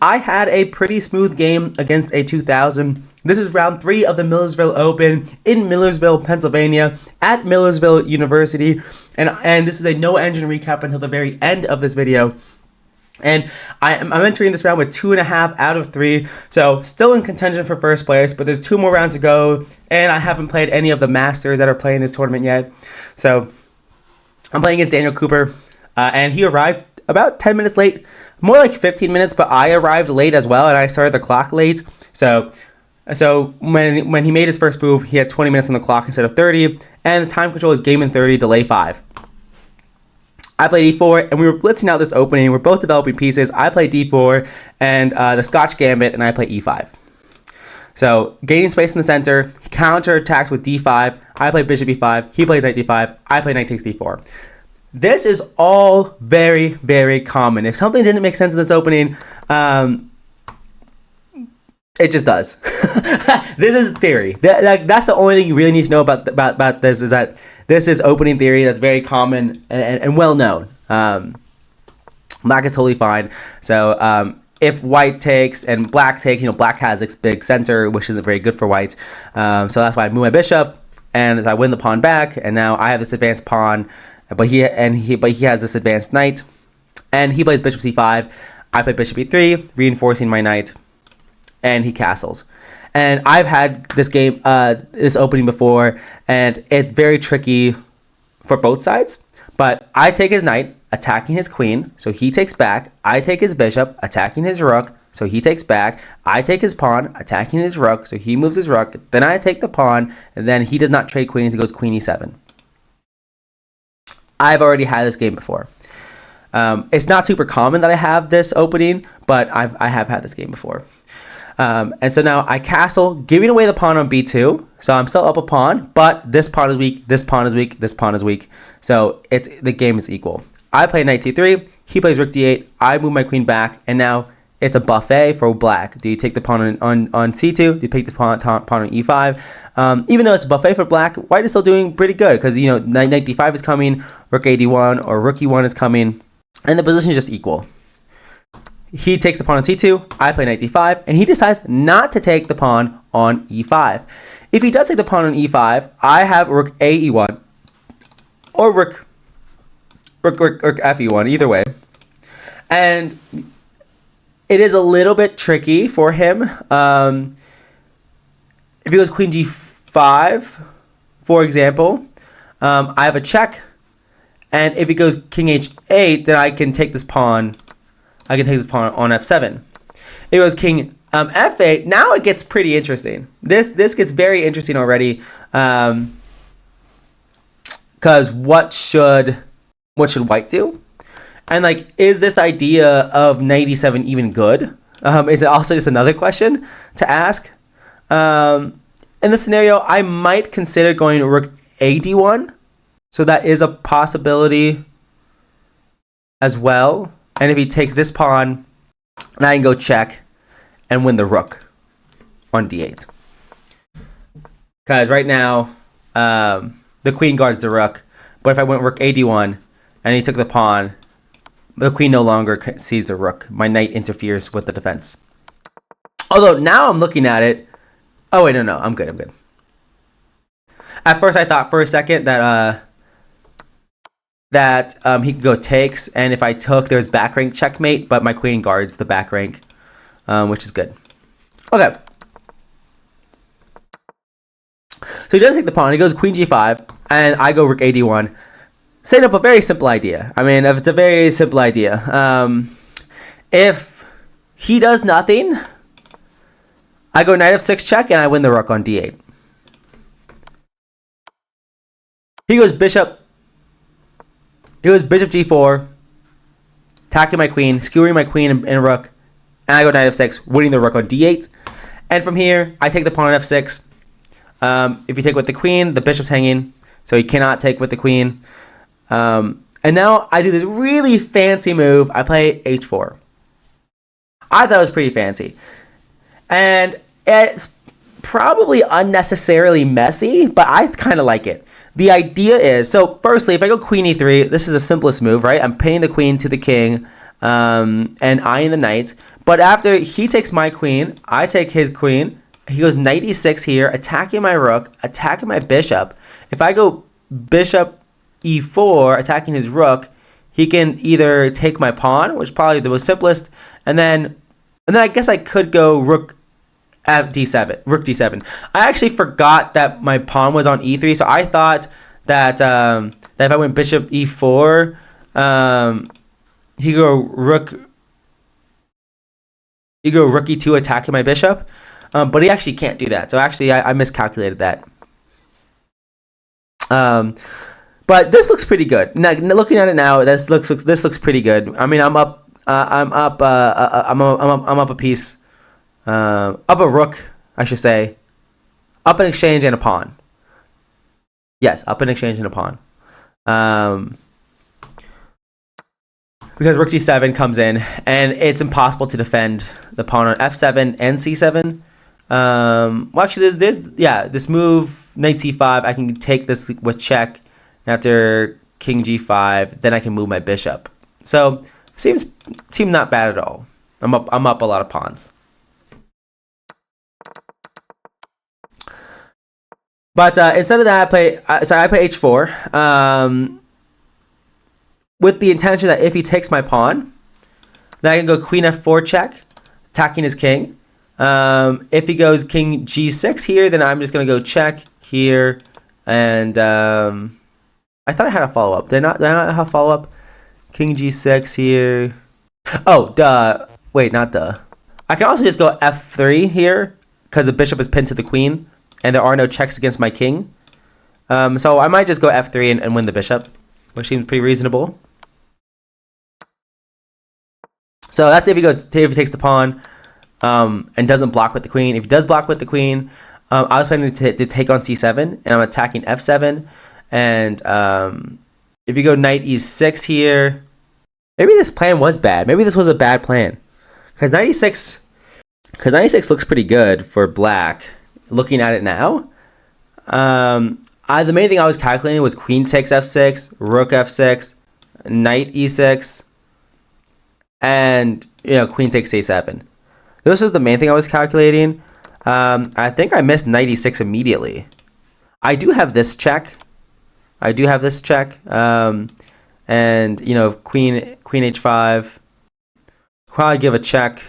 I had a pretty smooth game against a 2000. This is round 3 of the Millersville Open in Millersville, Pennsylvania, at Millersville University. And this is a no engine recap until the very end of this video. And I'm entering this round with 2.5 out of 3, so still in contention for first place, but there's 2 more rounds to go, and I haven't played any of the Masters that are playing this tournament yet. So I'm playing against Daniel Cooper, and he arrived about 10 minutes late, more like 15 minutes, but I arrived late as well, and I started the clock late. So when he made his first move, he had 20 minutes on the clock instead of 30, and the time control is game in 30, delay 5. I played e4, and we were blitzing out this opening. We're both developing pieces. I played d4, and the Scotch Gambit, and I play e5. So, gaining space in the center, he counterattacks with d5. I play bishop e5. He plays knight d5. I play knight takes d4. This is all very, very common. If something didn't make sense in this opening, it just does. This is theory. That's the only thing you really need to know about this, is that this is opening theory that's very common and well known. Black is totally fine. So if white takes and black takes, black has this big center, which isn't very good for white. So that's why I move my bishop, and as I win the pawn back, and now I have this advanced pawn, but he has this advanced knight, and he plays bishop c5. I play bishop e3, reinforcing my knight, and he castles. And I've had this game, this opening before, and it's very tricky for both sides. But I take his knight, attacking his queen, so he takes back. I take his bishop, attacking his rook, so he takes back. I take his pawn, attacking his rook, so he moves his rook. Then I take the pawn, and then he does not trade queens. He goes queen e7. I've already had this game before. It's not super common that I have this opening, but I have had this game before. And so now I castle, giving away the pawn on b2. So I'm still up a pawn, but this pawn is weak, this pawn is weak, this pawn is weak. So the game is equal. I play knight c3, he plays rook d8, I move my queen back, and now it's a buffet for black. Do you take the pawn on c2? Do you take the pawn on e5? Even though it's a buffet for black, white is still doing pretty good, because knight d5 is coming, rook ad1 or rook e1 is coming, and the position is just equal. He takes the pawn on c2, I play knight d5, and he decides not to take the pawn on e5. If he does take the pawn on e5, I have rook a e1, or rook fe1, either way. And it is a little bit tricky for him. If he goes queen g5, for example, I have a check, and if he goes king h8, then I can take this pawn. I can take this pawn on f7. It was king f8. Now it gets pretty interesting. This gets very interesting already. Because what should white do? And is this idea of knight e7 even good? Is it also just another question to ask? In this scenario, I might consider going rook ad1. So that is a possibility as well. And if he takes this pawn, and I can go check and win the rook on d8. Because right now, the queen guards the rook. But if I went rook ad1 and he took the pawn, the queen no longer sees the rook. My knight interferes with the defense. Although now I'm looking at it. Oh, wait, no, I'm good. At first, I thought for a second that he could go takes, and if I took, there's back rank checkmate, but my queen guards the back rank, which is good. Okay. So he does take the pawn. He goes queen g5, and I go rook ad1. Setting up a very simple idea. I mean, if it's a very simple idea. If he does nothing, I go knight f6 check, and I win the rook on d8. He goes bishop g4, attacking my queen, skewering my queen and rook, and I go knight f6, winning the rook on d8. And from here, I take the pawn on f6. If you take with the queen, the bishop's hanging, so he cannot take with the queen. And now I do this really fancy move. I play h4. I thought it was pretty fancy. And it's probably unnecessarily messy, but I kind of like it. The idea is, so firstly, if I go queen e3, this is the simplest move, right? I'm pinning the queen to the king. and eyeing the knight. But after he takes my queen, I take his queen. He goes knight e6 here, attacking my rook, attacking my bishop. If I go bishop e4, attacking his rook, he can either take my pawn, which is probably the most simplest, and then I guess I could go rook d7. I actually forgot that my pawn was on e3, so I thought that if I went bishop e4, he go rook e2 attacking my bishop, but he actually can't do that. So actually, I miscalculated that. But this looks pretty good. Now, looking at it now, this looks pretty good. I mean, I'm up a piece, up a rook, I should say, up an exchange and a pawn. Yes, up an exchange and a pawn. Because rook g7 comes in, and it's impossible to defend the pawn on f7 and c7. Well, actually, this move, knight c5, I can take this with check. After king g5, then I can move my bishop. So seems not bad at all. I'm up a lot of pawns. But instead of that, I play h4 with the intention that if he takes my pawn, then I can go queen f4 check, attacking his king. If he goes king g6 here, then I'm just gonna go check here, and I thought I had a follow-up. Did I not have a follow-up? King g6 here. Oh, duh. Wait, not duh. I can also just go f3 here because the bishop is pinned to the queen and there are no checks against my king. So I might just go f3 and win the bishop, which seems pretty reasonable. So that's if he takes the pawn and doesn't block with the queen. If he does block with the queen, I was planning to take on c7, and I'm attacking f7. And if you go knight e6 here, maybe this plan was bad. Maybe this was a bad plan. Because knight e6 looks pretty good for black. Looking at it now, the main thing I was calculating was queen takes f6, rook f6, knight e6, and queen takes a7. This was the main thing I was calculating. I think I missed knight e6 immediately. I do have this check. And queen h5, probably give a check.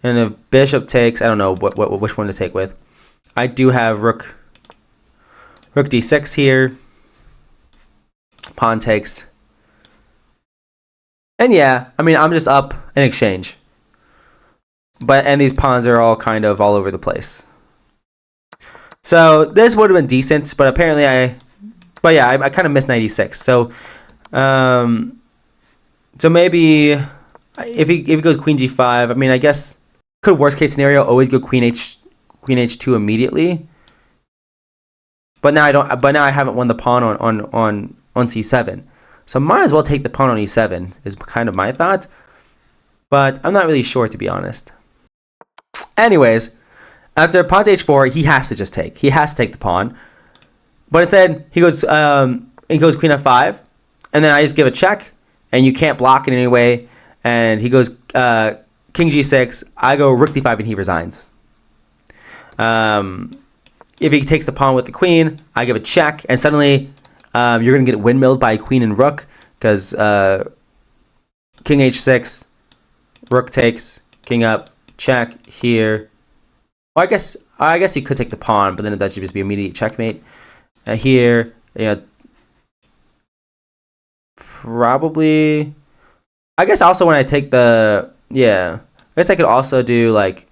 And if bishop takes, I don't know which one to take with. I do have rook d6 here. Pawn takes. And yeah, I mean, I'm just up an exchange. And these pawns are all kind of all over the place. So this would have been decent, but apparently I kind of missed knight e6. So maybe if he goes queen g5, I mean, I guess could worst case scenario always go queen h2 immediately. But now I haven't won the pawn on c7. So might as well take the pawn on e7 is kind of my thought. But I'm not really sure, to be honest. Anyways, after pawn to h4, he has to just take. He has to take the pawn. But instead, he goes queen f5, and then I just give a check, and you can't block in any way. And he goes king g6. I go rook d5, and he resigns. If he takes the pawn with the queen, I give a check, and suddenly you're going to get windmilled by queen and rook because king h6, rook takes, king up, check here. Well, I guess you could take the pawn, but then that should just be immediate checkmate. Here, probably. I guess also when I take I guess I could also do like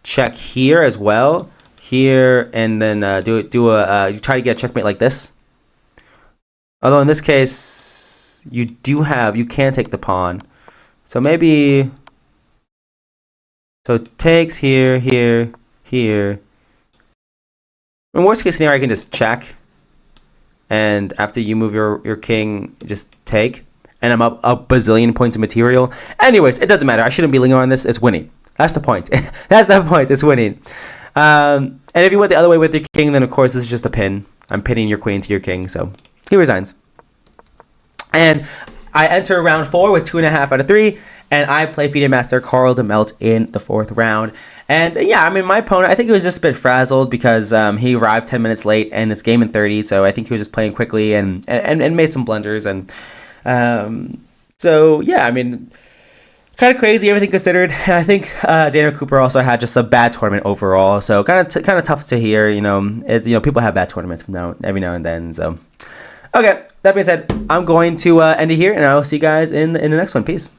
check here as well. Here and then you try to get a checkmate like this. Although in this case you can take the pawn. So maybe it takes here. In worst case scenario, I can just check, and after you move your king, just take, and I'm up a bazillion points of material. Anyways, it doesn't matter. I shouldn't be lingering on this. It's winning. That's the point. That's the point. It's winning. And if you went the other way with your king, then of course this is just a pin. I'm pinning your queen to your king, so he resigns. And I enter round 4 with 2.5 out of 3, and I play FIDE Master Carl DeMelt in the 4th round. And yeah, I mean, my opponent, I think he was just a bit frazzled because he arrived 10 minutes late, and it's game in 30, so I think he was just playing quickly and made some blunders. And so yeah, I mean, kind of crazy, everything considered. And I think Daniel Cooper also had just a bad tournament overall, so kind of tough to hear. People have bad tournaments every now and then. So okay, that being said, I'm going to end it here, and I will see you guys in the next one. Peace.